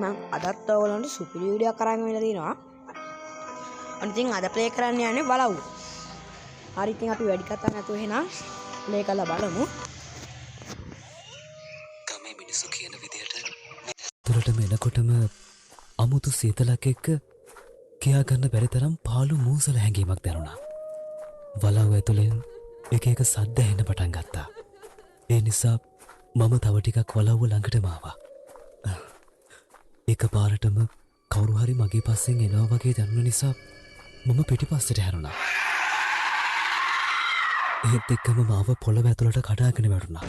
මම අදත් ඔයගොල්ලන්ට සුපිරි වීඩියෝ කරන් වෙලා තිනවා. අනිතින් අද ප්ලේ කරන්න යන්නේ බලව්. හරි ඉතින් අපි වැඩි කතා නැතුව එහෙනම් ප්ලේ කරලා බලමු. ගමේ මිනිස්සු කියන විදිහට තුරටම එනකොටම අමුතු සීතලක් එක්ක කියා ගන්න බැරි තරම් පාළු මූසල හැඟීමක් දැනුණා. වලව් ඇතුලෙන් එක එක සද්ද ඇහෙන්න පටන් ගත්තා. ඒ නිසා මම තව ටිකක් වලව්ව ළඟටම ආවා. එකපාරටම කවුරු හරි මගේ පස්සෙන් එනවා වගේ දැනුන නිසා මම පිටිපස්සට හැරුණා. ඒත් එක්කම මාව පොළව ඇතුළට කඩාගෙන වැටුණා.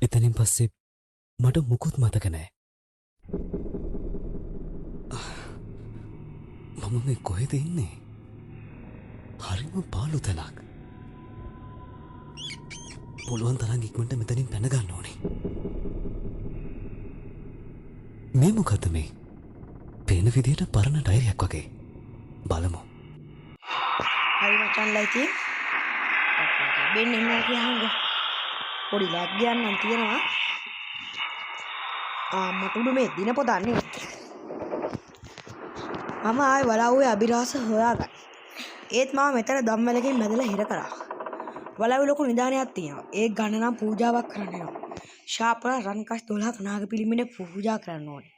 එතනින් පස්සේ මට මුකුත් මතක නෑ. මම මේ කොහෙද ඉන්නේ? හරිම පාළු තැනක්. පුළුවන් තරම් ඉක්මනට මෙතනින් පැන ගන්න ඕනේ. මේ මොකද මේ? පේන විදිහට පරණ ඩයරියක් වගේ. බලමු. හරි මචන්ලා ඉතින් බෙන්න එන්න කියහංග. පොඩි ලැග් ගියන්නම් තියෙනවා. මට උඩු මේ දිනපොත අන්නේ. මම ආයේ වලව්වේ අභිරහස හොයාගන්න. ඒත් මම මෙතන ධම්මලකින් මැදලා හිර කරා. වලව්වේ ලොකු නිදානයක් තියෙනවා. ඒක ගන්න නම් පූජාවක් කරන්න වෙනවා. ශාපල රන්කස් 12ක් නාග පිළිමෙට පූජා කරන්න ඕනේ.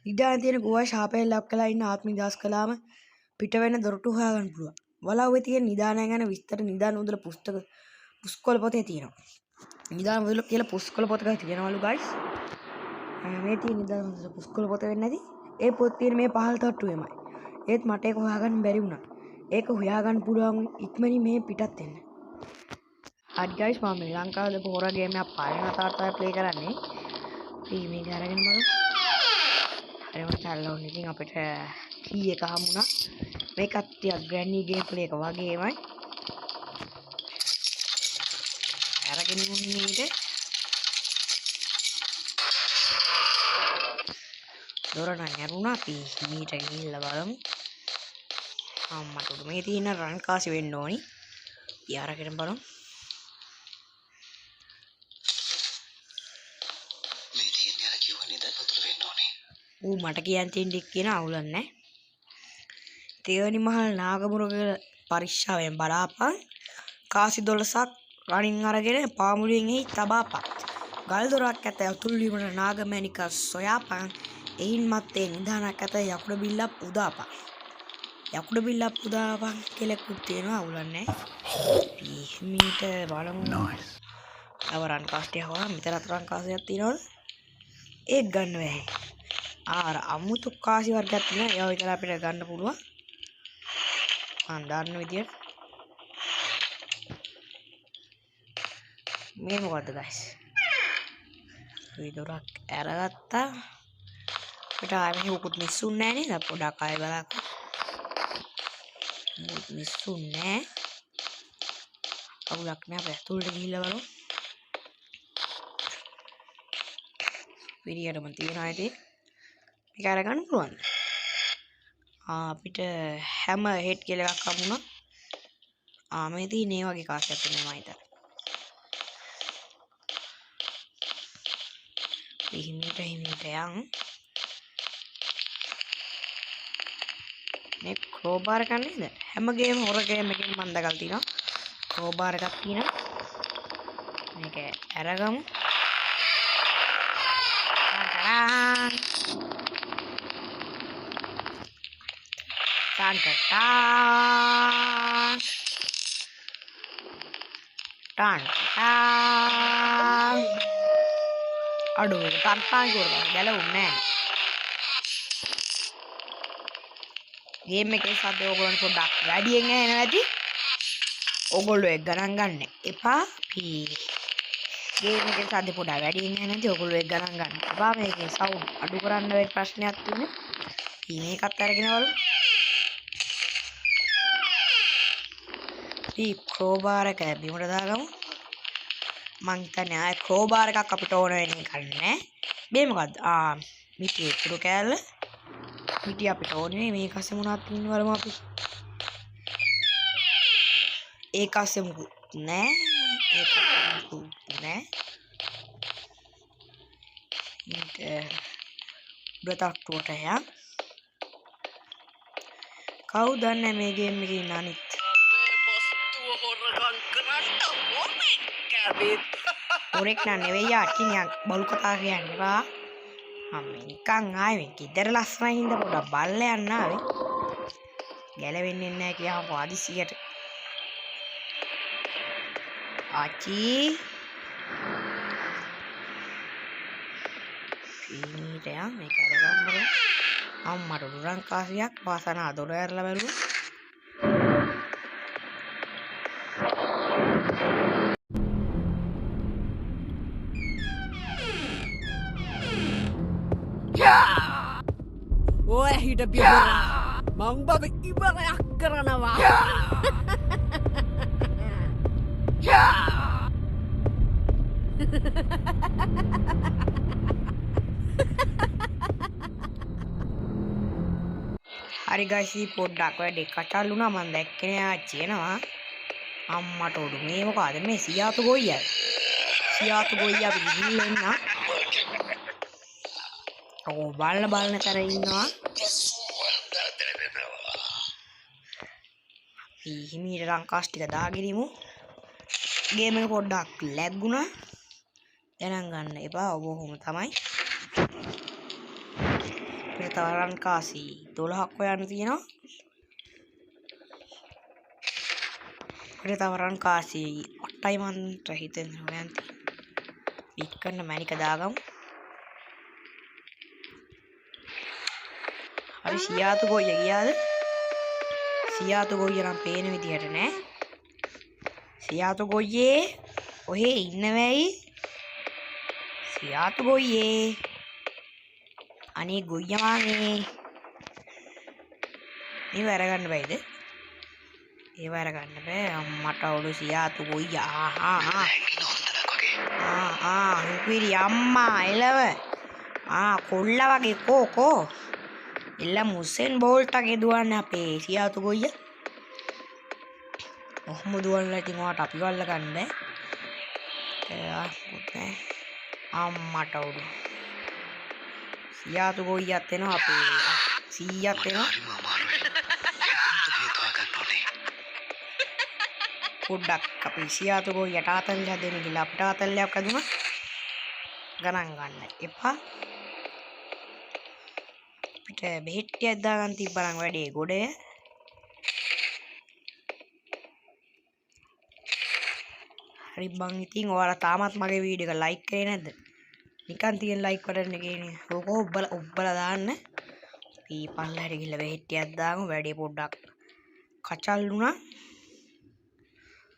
නිදාන තියෙන ගෝවා ශාපයෙන් ලක් කළා ඉන්න ආත්ම නිදාස් කළාම පිට වෙන දොරටු හොයාගන්න පුළුවන්. වලව්වේ තියෙන නිදානය ගැන විස්තර නිදාන උදල පුස්කොළ පොතේ තියෙනවා. නිදාන උදල කියලා පුස්කොළ පොතක තියෙනවලු ගයිස්. මේ තියෙන නිදාන උදල පුස්කොළ පොත වෙන්නේ නැති. ඒ පොත් තියෙන මේ පහළ තට්ටුවේමයි. ඒත් මට ඒක හොයාගන්න බැරි වුණා. ඒක හොයාගන්න පුළුවන් ඉක්මනින් මේ පිටත් වෙන්න. හරි ගයිස් මම මේ ලංකාවේ හොරර් ගේම් එකක් පළවෙනි වතාවට ප්ලේ කරන්නේ. අපි මේක අරගෙන බලමු. හරි මචං ඉතින් අපිට කී එක හම්බුණා. මේකත් ටිකක් ග්‍රැන්ඩි ගේම් ප්ලේ එක වගේමයි. අරගෙන ඉන්නේ දොරණ නැරුණා අපි මීට ගිහිල්ලා බලමු. අම්මට උඩ මේ තියෙන රන් කාසි වෙන්න ඕනි. අපි අරගෙන බලමු. මේ තියෙන්නේ අර කිව්ව නිදන් වතුර වෙන්න ඕනේ. ඌ මට කියන් තියෙන ටික කියන අවුලක් නැහැ. තේවනි මහල් නාගමුරුග පරික්ෂාවෙන් බලාපන්. කාසි 12ක් රණින් අරගෙන පාමුලියෙන් එහි තබාපන්. ගල් දොරක් ඇත අතුල් වීමට නාගමැණික සොයාපන්. එයින් මත්තේ නිදානක් ඇත යකුඩ බිල්ලක් උදාපන්. යකුඩ බිල්ලක් උදාපන් කෙලෙකුත් තියෙනවා අවුලක් නැහැ. මීට බලමු. නයිස්. අවරන් කාස්ටිය හොවා මෙතන තරම් කාසියක් තියෙනවද? ඒක ගන්න බැහැ. ආර අමුතු කාසි වර්ගයක් තියෙනවා. ඒවා විතර අපිට ගන්න පුළුවන්. මම දන්න විදියට මේ මොකද්ද guys? විදුරක් අරගත්තා. අපිට ආයෙ මොකුත් මිස්සුන්නේ නැහැ නේද? පොඩක් ආයෙ බලන්න. මොකුත් මිස්සුන්නේ නැහැ. අවුලක් නැහැ. අපි ඇතුළට ගිහිල්ලා බලමු. විරියටම තියනවා ඉතින්. මේක අරගන්න පුළුවන්ද? අපිට හැම හෙඩ් කියලා එකක් හම්බුණා. මේ තියෙන මේ වගේ කාසියක් තියෙනවා මම හිතන්නේ. හිමිට යන් මේ ක්‍රෝබාර ගන්න නේද? හැම ගේම හොර ගේම් එකකින් මම දැකලා තියෙනවා. ක්‍රෝබාර එකක් තියෙනවා. මේක අරගමු. ටාන් ටාන් ටාන් ටාන් අඩෝ ටාන් ටාන් කරලා ගැලවුන්නේ නැහැ. ගේම් එකේ සද්ද ඕගොල්ලන් පොඩ්ඩක් වැඩියෙන් ඇහෙනවා ඇති. ඕගොල්ලෝ ඒක ගණන් ගන්න එපා. ගේම් එකේ සද්ද පොඩ්ඩක් වැඩියෙන් ඇහෙනවා නැති. ඕගොල්ලෝ ඒක ගණන් ගන්න එපා. මේකේ සවුන්ඩ් අඩු කරන්න වෙයි ප්‍රශ්නයක් තියෙනවා. මේකත් අරගෙන බලමු. මේ ක්‍රෝබාර එක බිමට දාගමු. මං හිතන්නේ ආයේ ක්‍රෝබාර එකක් අපිට ඕන වෙන එකක් නෑ. මේ මොකද්ද? මිටි ඉතුරු කෑල්ල. මිටි අපිට ඕනේ මේක අස්සේ මොනවද තියෙන්නේ බලමු අපි. ඒක අස්සේ මොකුත් නෑ. ඒක මොකුත් නෑ. උඩටට්ටුවට යා කවුද දන්නේ මේ ගේම් එකේ ඉන්න අනිත් හොරෙක් නෙවෙයි අකිනියක් බලු කතා කියන්නේ බා මම නිකන් ආවේ ගෙදර ලස්සනයි හින්දා පොඩක් බල්ල යන්න ආවේ ගැලවෙන්නේ නැහැ කියහම ආදිසියට ආචි පීනීටයා මේක අරගන්න බෑ අම්මට උරන් කාසියක් වාසනා දොර ඇරලා බැලුවා ඔය හිට පියවරා මං බබ ඉවරයක් කරනවා හරි ගයිස් පොඩ්ඩක් වැඩේ කචල් වුණා මම දැක්කේ නෑ ආච්චිනවා අම්මට උඩු මේ මොකද මේ සියාතු ගොයියයි අපි ගිහින් එන්න ඕ බලන තර ඉන්නවා හිමීට රංකාස් ටික දාගිරිමු ගේම් එක පොඩ්ඩක් ලැග් වුණා ගණන් ගන්න එපා ඔබොහොම තමයි අපිට තව රංකාසි 12ක් හොයන්න තියෙනවා අපිට තව රංකාසි 8යි මන්ට හිතෙන් හොයන්න පික් කරන්න මැනික දාගමු හරි සියාතු ගොයිය ගියාද සියාතු ගොයිය නම් පේන විදිහට නෑ සියාතු ගොයියේ ඔහේ ඉන්නවැයි සියාතු ගොයියේ අනේ ගොයියමානේ මේ වැරගන්න බෑද ඒ වැරගන්න බෑ අම්මට අවුලු සියාතු ගොයිය නුපිරි අම්මා එලව කොල්ලා වගේ කෝ එල්ල මුස්සෙන් බෝල්ටගේ දුවන්න අපේ සියාතු ගොයිය ඔහොම දුවන්න ඉතින් ඔයාට අපි වල්ල ගන්න බෑ අම්මට උඩු සියාතු ගොයියත් එනවා අපේ සීයත් එනවා පොඩ්ඩක් අපි සියාතු ගොයියට ආතල්ලයක් දෙන්න ගිහලා අපිට ආතල්ලයක් අදුනා ගණන් ගන්න එපා බෙහෙට්ටියක් දාගන්න තිබ්බනම් වැඩේ ගොඩේ හරි බං ඉතින් ඔයාලා තාමත් මගේ වීඩියෝ එක ලයික් කරේ නැද්ද නිකන් තියෙන ලයික් බටන් එකේ නේ ඕක ඔබලා දාන්න අපි පල්ලෙහාට ගිහලා බෙහෙට්ටියක් දාමු වැඩේ පොඩ්ඩක් කචල් වුණා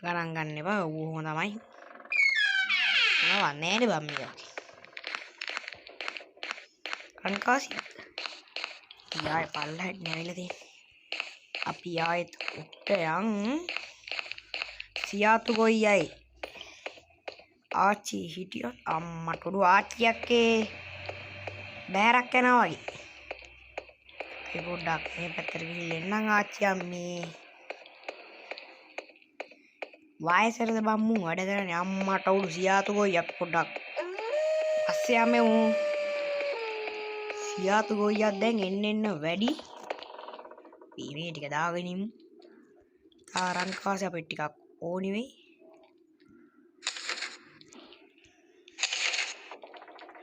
ගණන් ගන්න එපා ඕව තමයි නෑ නේ බම් මේක කන්කාසි ආයෙ පල්ලෙහාට නැවිලා තියෙන්නේ අපි ආයෙත් උඩට යන් සියාතු ගොයියයි ආච්චි හිටියොත් අම්මට උඩු ආච්චියක්කේ බෑරක් යනවා වගේ ඒ පොඩ්ඩක් මේ පැත්තට ගිහින් එන්නම් ආච්චි අම්මේ වයසටද බම්මු වැඩ කරන්නේ අම්මට උඩු සියාතු ගොයියක් පොඩ්ඩක් පස්සේ යමු සියාතු ගොයියක් දැන් එන්න වැඩි මේ ටික දාගෙන ඉමු තාරන් කාසේ අපිට ටිකක් ඕනි වෙයි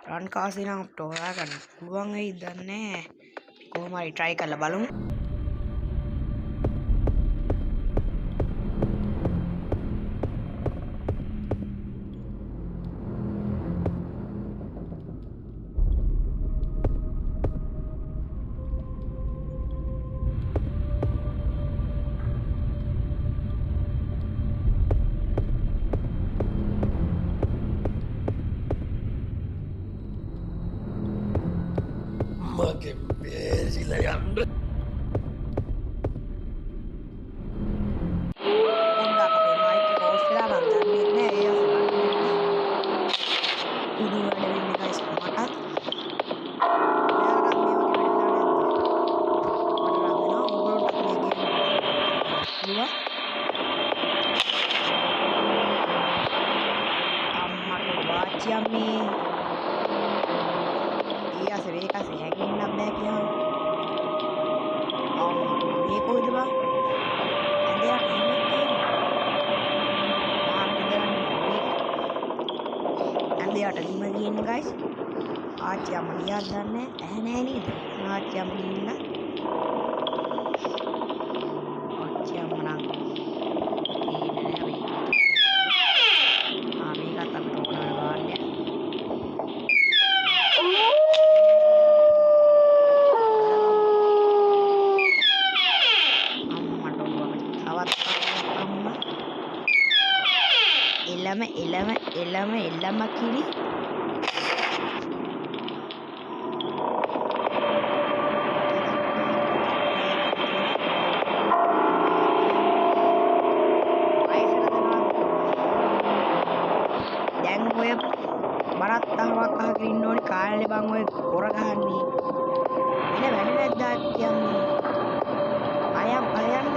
රන් කාසේ නම් අපිට හොයාගන්න පුළුවන් වෙයිද දන්නේ කොහොම හරි try කරලා බලමු මගේ බේරිලා යන්න පොඩ්ඩක් අපේ මයික් එක ඕෆ් වෙලා නම් දන්නේ නැහැ ඒ උඩු වැඩ වෙන්නේ guys මටත් ඔයාලට මේ වගේ වැඩ වෙලා නැද්ද මට නම් වෙනවා ඔයගොල්ලන්ට මේ ගේම් අම්මට වාචි අම්මේ ඉන්න guys. ආච්චි අම්ම ගියාද දන්නේ නැහැ නෑ නේද? ආච්චි අම්ම ගිහිල්ලා. ආච්චි අම්ම නම් මේකත් අපිට ඕන ගාන්නේ. එළම කිරි දැන් ඔය බරත් අහවක් අහගෙන ඉන්න ඕනේ කාලේ බං ඔය කොර ගහන්නේ එන වැඩි නැද්දා කියන්නේ අයම් දැන්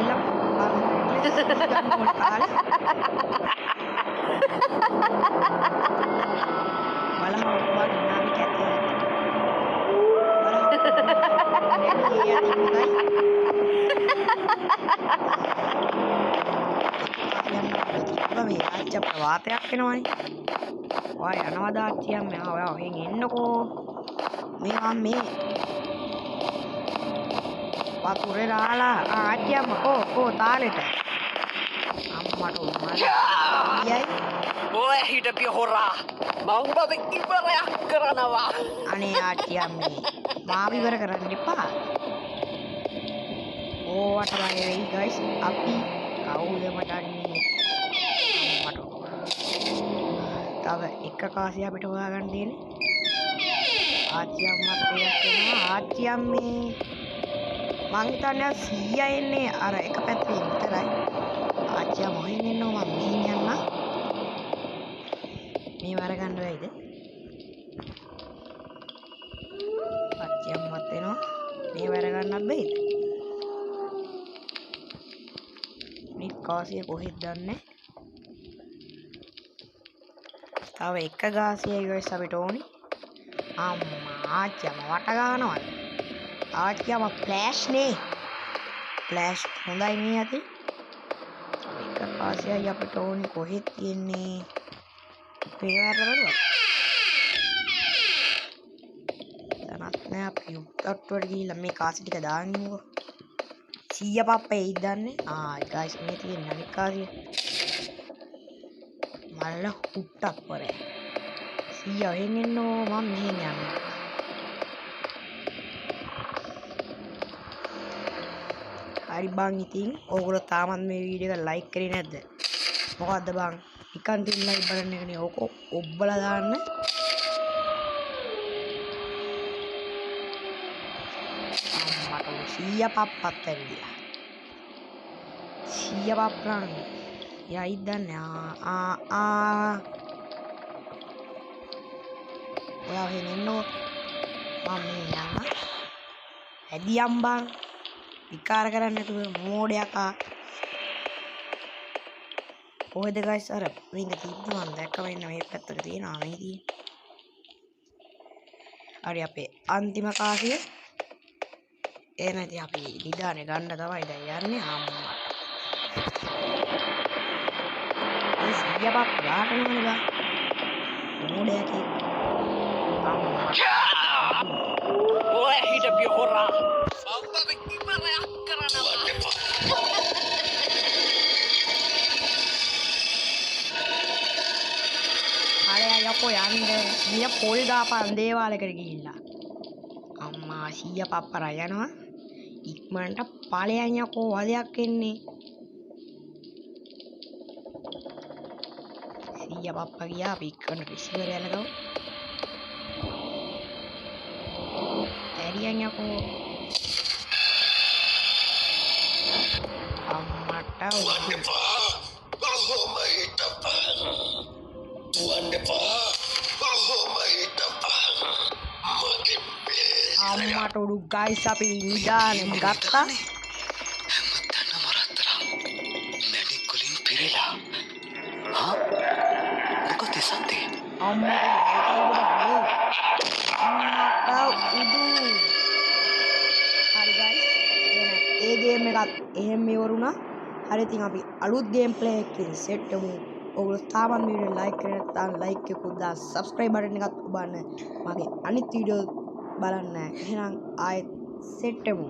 ඉල්ලම් බලන්න කාලේ මේ ආච්චි ප්‍රවාතයක් වෙනවනේ. ඔය යනවා දාච්චියන් මෙහා ඔයා ඔහෙන් එන්නකෝ. මේ වතුරේ දාලා ආච්චි අම්මා කෝ තාලෙට. අම්මට උමයි. ඔය හිටපිය හොරා. මං ඔබ ඉවරයක් කරනවා. අනේ ආච්චි අම්මේ මාව ඉවර කරන්න එපා. ඕවට වගේ වෙයි guys. අපි කවුද මටන්නේ? තව එක කාසිය අපිට හොයාගන්න තියෙන්නේ. ආච්චි අම්මත් දෙයක් වෙනවා. ආච්චි අම්මේ මං හිතන්නේ 100 එන්නේ අර එක පැත්තෙන් විතරයි. ආච්චි අම්ම මොහින් එන්නව මම මෙහින් යන්න. මේ වර ගන්න වෙයිද? ආච්චි අම්මත් එනවා. මේ වර ගන්නත් බැයිද? මේ කාසිය කොහෙද දන්නේ? තව එක ගාසියයි guys අපිට ඕනි. අම්මා ආච්චි අම්ම වට ගන්නවද? ආච්චි අම්ම ෆ්ලෑෂ් නේ. ෆ්ලෑෂ් හොඳයි නේ ඇති. එක ගාසියයි අපිට ඕනි කොහෙද තියෙන්නේ? පේවැරට බලුවා. දැනත් නෑ අපි උඩට ගිහිල්ලා මේ කාසි ටික දාන්නකෝ. 100 පප්පේ ඉදන්නේ. guys මේ තියෙන අනිත් කාසිය. මල්ල හුට්ටක් පොරේ 100 එහෙන් එන්නෝ මම මෙහෙන් යන්න. හරි බං ඉතින් ඕගොල්ලෝ තාමත් මේ වීඩියෝ එක ලයික් කරේ නැද්ද? මොකද්ද බං? නිකන් තින් ලයික් බටන් එකනේ ඕක ඔබ්බලා දාන්න. අම්මට 100 පප්පත් ඇරියා. 100 පප්පරන් යයිද දන්නේ ඔයා එහෙන් එන්නෝ මම මේ යන්න. ඇදියම් බං විකාර කරන්නේ නැතුව මෝඩයක් කොහෙද guys අර රින්ග තිබ්බ මම දැක්ක වෙන්න මේ පැත්තක තියෙනවා මේ තියෙන්නේ. හරි අපේ අන්තිම කාසිය එනදී අපි නිදානේ ගන්න තමයි දැන් යන්නේ. අම්මා ඒ 100 පප් ගාටනවනේ බා මෝඩයක් අම්මා ඔය හිටපිය හොරා. මං ඔබ ඉවරයක් කරනවා. යකෝ යන්න ගිය පොල් දාපන් දේවාලයකට ගිහිල්ලා. අම්මා 100 පප්පරා යනවා. ඉක්මනට ඵලයන් යකෝ වදයක් එන්නේ. 100 පප්පා ගියා අපි ඉක්මනට රිසීවර් යන ගමු. ඇරියන් යකෝ. අම්මට අම්මට උඩු ගයිස් අපි නිදානේ ගත්තා. හැමතැනම රත්තරන් මැණික් වලින් පිරීලා. මොකද සද්දේ? අම්මට උඩු. හරි ගයිස් ඒ ගේම් එකත් එහෙම ඉවරුණා. හරි ඉතින් අපි අලුත් ගේම් ප්ලේ එකකින් සෙට් වෙමු. ඔගොල්ලෝ තාමත් මේ වීඩියෝ ලයික් කරලා නැත්නම් ලයික් එකකුත් දාන්න subscribe button එකත් ඔබන්න මගේ අනිත් වීඩියෝ බලන්න. එහෙනම් ආයෙත් සෙට් වෙමු.